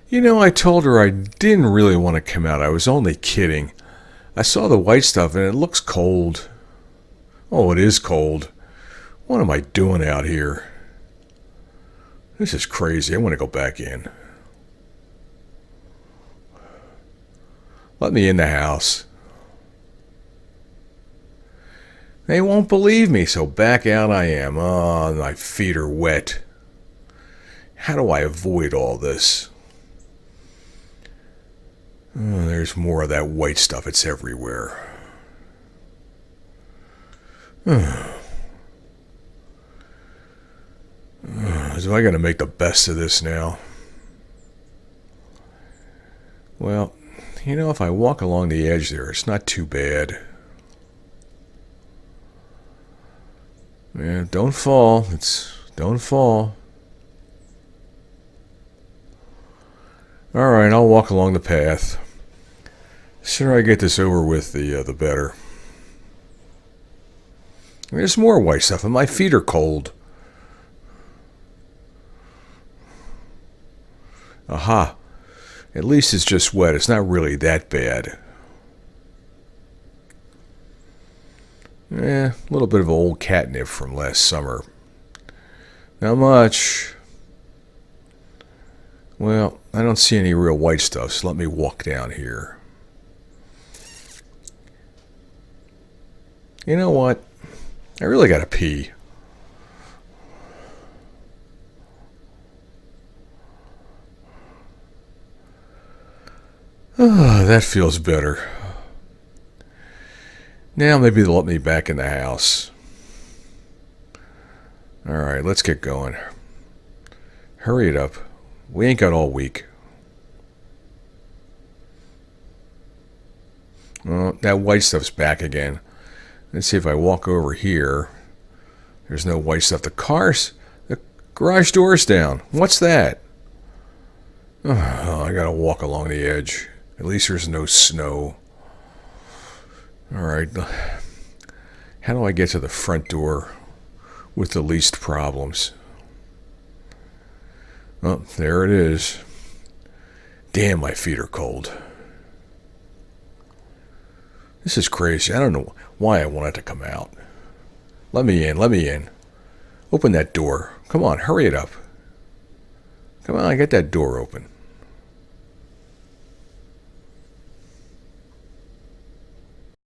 You know, I told her I didn't really want to come out. I was only kidding. I saw the white stuff and it looks cold. Oh, it is cold. What am I doing out here? This is crazy. I want to go back in. Let me in the house. They won't believe me, so back out I am. Oh, my feet are wet. How do I avoid all this? Oh, there's more of that white stuff. It's everywhere. So I got to make the best of this now. Well, you know, if I walk along the edge there, it's not too bad. Yeah, don't fall. Don't fall. All right, I'll walk along the path. The sooner I get this over with, the better. There's more white stuff, and my feet are cold. Aha. At least it's just wet. It's not really that bad. A little bit of old catnip from last summer. Not much. Well, I don't see any real white stuff, so let me walk down here. You know what? I really gotta pee. Oh, that feels better. Now maybe they'll let me back in the house. Alright, let's get going. Hurry it up. We ain't got all week. Well, that white stuff's back again. Let's see if I walk over here. There's no white stuff. The garage door's down. What's that? Oh, I gotta walk along the edge. At least there's no snow. Alright. How do I get to the front door with the least problems? Oh, there it is. Damn, my feet are cold. This is crazy. I don't know why I wanted to come out. Let me in. Let me in. Open that door. Come on, hurry it up. Come on, get that door open.